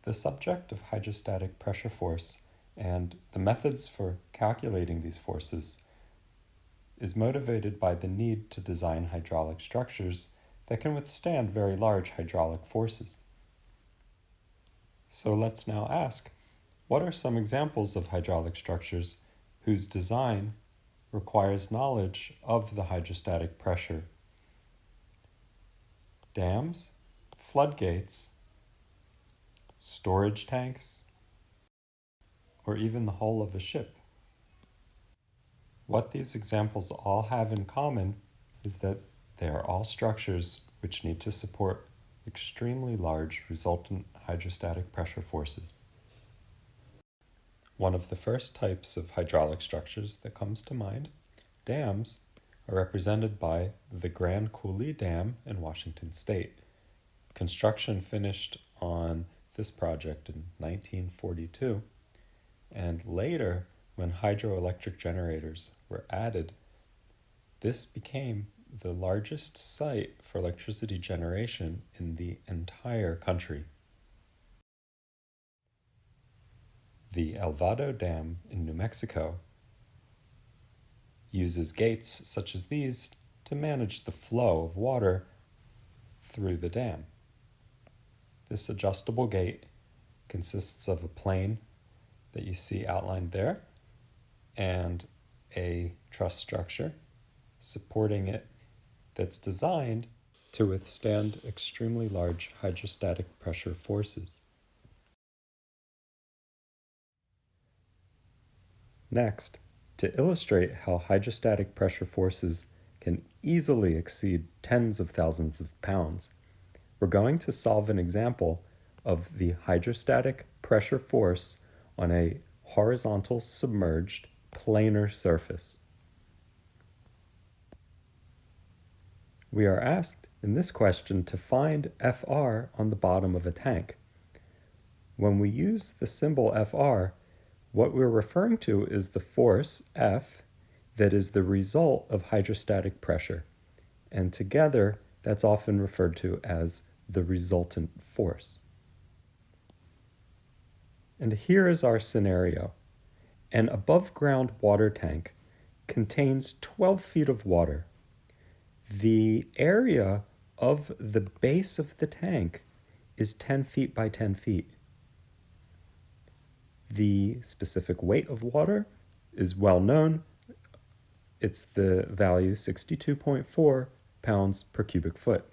The subject of hydrostatic pressure force and the methods for calculating these forces is motivated by the need to design hydraulic structures that can withstand very large hydraulic forces. So let's now ask, what are some examples of hydraulic structures whose design requires knowledge of the hydrostatic pressure? Dams, floodgates, storage tanks, or even the hull of a ship. What these examples all have in common is that they are all structures which need to support extremely large resultant hydrostatic pressure forces. One of the first types of hydraulic structures that comes to mind, dams, are represented by the Grand Coulee Dam in Washington State. Construction finished on this project in 1942, and later, when hydroelectric generators were added, this became the largest site for electricity generation in the entire country. The El Vado Dam in New Mexico uses gates such as these to manage the flow of water through the dam. This adjustable gate consists of a plane that you see outlined there and a truss structure supporting it that's designed to withstand extremely large hydrostatic pressure forces. Next, to illustrate how hydrostatic pressure forces can easily exceed tens of thousands of pounds, we're going to solve an example of the hydrostatic pressure force on a horizontal submerged planar surface. We are asked in this question to find Fr on the bottom of a tank. When we use the symbol Fr, what we're referring to is the force F that is the result of hydrostatic pressure, and together that's often referred to as the resultant force. And here is our scenario. An above-ground water tank contains 12 feet of water. The area of the base of the tank is 10 feet by 10 feet. The specific weight of water is well known. It's the value 62.4 pounds per cubic foot.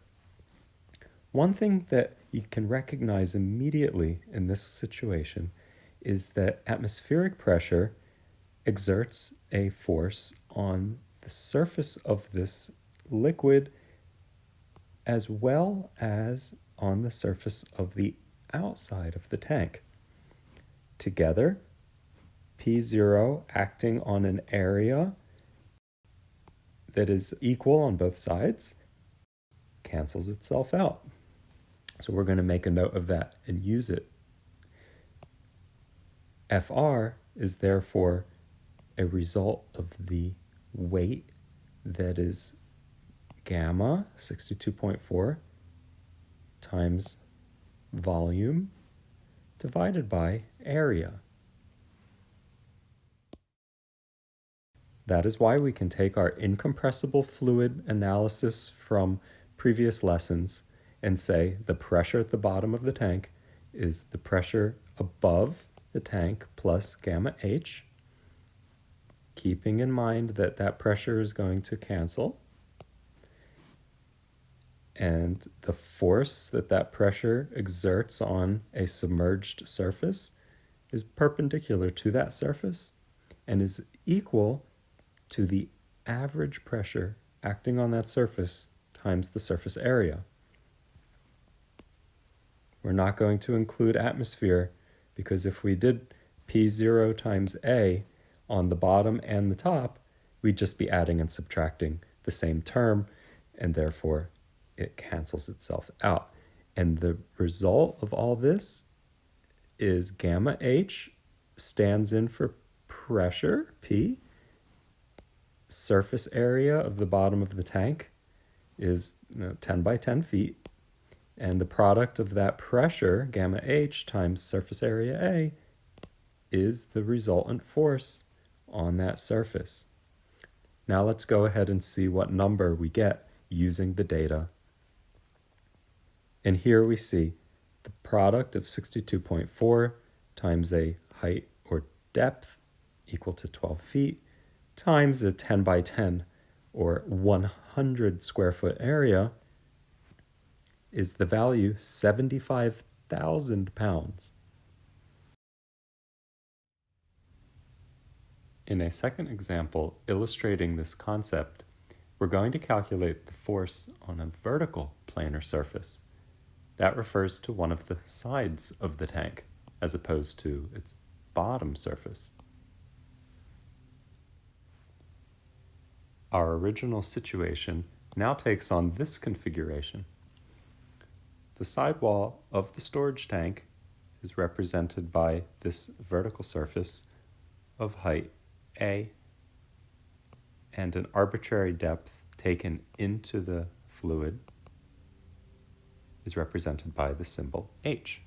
One thing that you can recognize immediately in this situation is that atmospheric pressure exerts a force on the surface of this liquid as well as on the surface of the outside of the tank. Together, P0 acting on an area that is equal on both sides cancels itself out. So we're going to make a note of that and use it. Fr is therefore a result of the weight that is gamma, 62.4, times volume divided by area. That is why we can take our incompressible fluid analysis from previous lessons and say the pressure at the bottom of the tank is the pressure above the tank plus gamma H, keeping in mind that that pressure is going to cancel. And the force that that pressure exerts on a submerged surface is perpendicular to that surface and is equal to the average pressure acting on that surface times the surface area. We're not going to include atmosphere because if we did P0 times A on the bottom and the top, we'd just be adding and subtracting the same term, and therefore it cancels itself out. And the result of all this is gamma H stands in for pressure, P. Surface area of the bottom of the tank is 10 by 10 feet. And the product of that pressure, gamma H times surface area A, is the resultant force on that surface. Now let's go ahead and see what number we get using the data. And here we see the product of 62.4 times a height or depth equal to 12 feet times a 10 by 10 or 100 square foot area is the value 75,000 pounds. In a second example illustrating this concept, we're going to calculate the force on a vertical planar surface. That refers to one of the sides of the tank, as opposed to its bottom surface. Our original situation now takes on this configuration. The sidewall of the storage tank is represented by this vertical surface of height A and an arbitrary depth taken into the fluid is represented by the symbol H.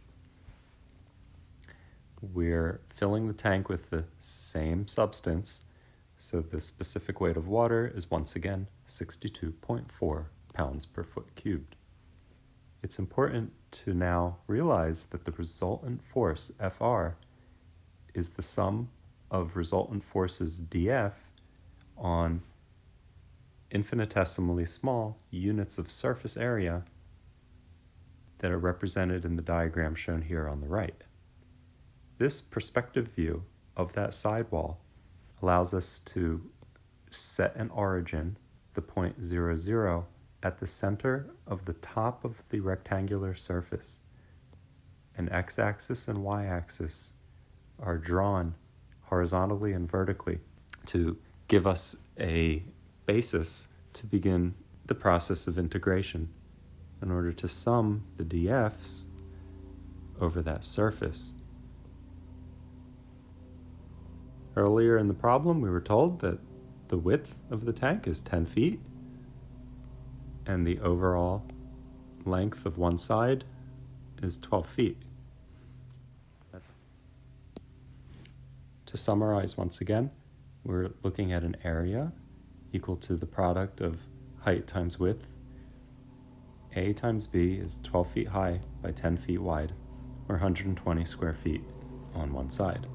We're filling the tank with the same substance, so the specific weight of water is once again 62.4 pounds per foot cubed. It's important to now realize that the resultant force, Fr, is the sum of resultant forces dF on infinitesimally small units of surface area that are represented in the diagram shown here on the right. This perspective view of that sidewall allows us to set an origin, the point 0, 0, at the center of the top of the rectangular surface. An x-axis and y-axis are drawn horizontally and vertically to give us a basis to begin the process of integration in order to sum the dFs over that surface. Earlier in the problem, we were told that the width of the tank is 10 feet and the overall length of one side is 12 feet. To summarize once again, we're looking at an area equal to the product of height times width. A times B is 12 feet high by 10 feet wide, or 120 square feet on one side.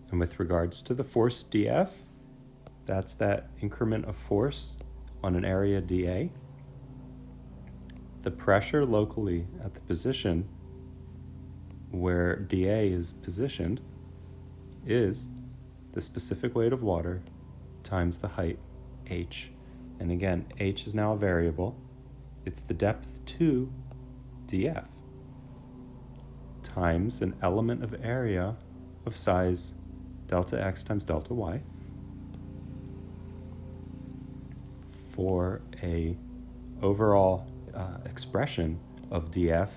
And with regards to the force dF, that's that increment of force on an area dA. The pressure locally at the position where dA is positioned is the specific weight of water times the height, h. And again, h is now a variable. It's the depth to dF times an element of area of size delta x times delta y for a overall expression of dF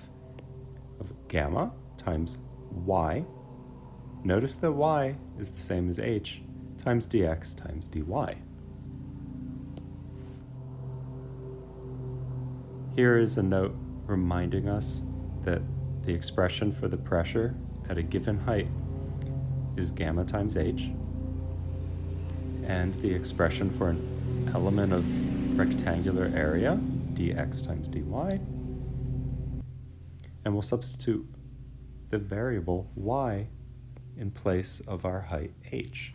of gamma times y. Notice that y is the same as h times dx times dy. Here is a note reminding us that the expression for the pressure at a given height is gamma times h, and the expression for an element of rectangular area is dx times dy, and we'll substitute the variable y in place of our height h.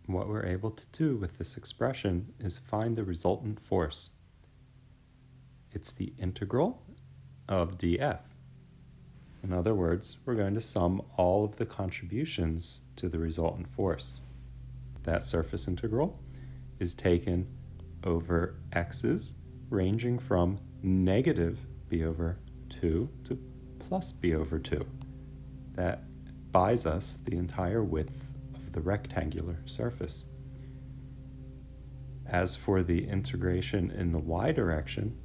What we're able to do with this expression is find the resultant force. It's the integral of dF. In other words, we're going to sum all of the contributions to the resultant force. That surface integral is taken over x's ranging from negative b over 2 to plus b over 2. That buys us the entire width of the rectangular surface. As for the integration in the y direction,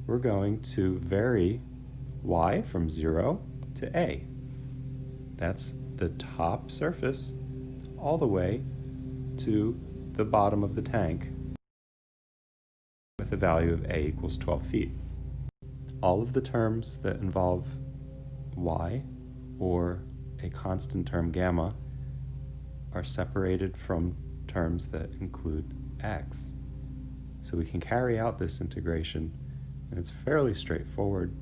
we're going to vary y from 0 to a. That's the top surface all the way to the the bottom of the tank with a value of A equals 12 feet. All of the terms that involve Y or a constant term gamma are separated from terms that include X. So we can carry out this integration, and it's fairly straightforward.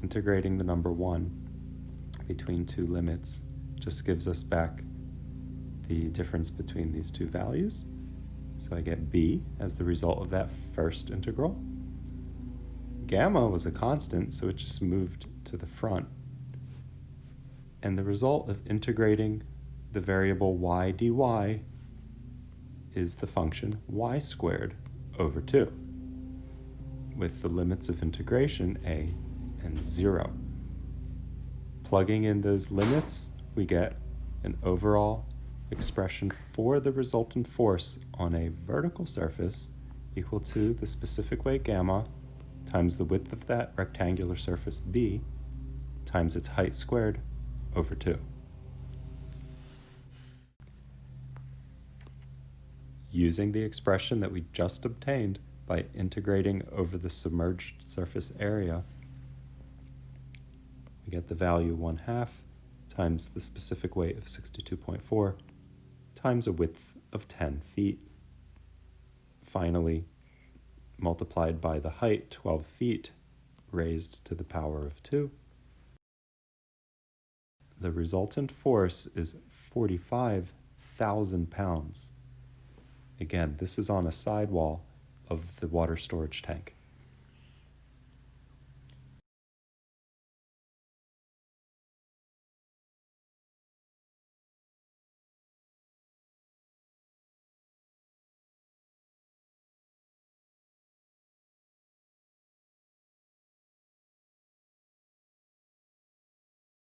Integrating the number 1 between two limits just gives us back the difference between these two values. So I get B as the result of that first integral. Gamma was a constant, so it just moved to the front. And the result of integrating the variable y dy is the function y squared over 2, with the limits of integration a and 0. Plugging in those limits, we get an overall expression for the resultant force on a vertical surface equal to the specific weight gamma times the width of that rectangular surface B times its height squared over 2. Using the expression that we just obtained by integrating over the submerged surface area, we get the value 1/2 times the specific weight of 62.4 times a width of 10 feet. Finally, multiplied by the height, 12 feet, raised to the power of 2. The resultant force is 45,000 pounds. Again, this is on a sidewall of the water storage tank.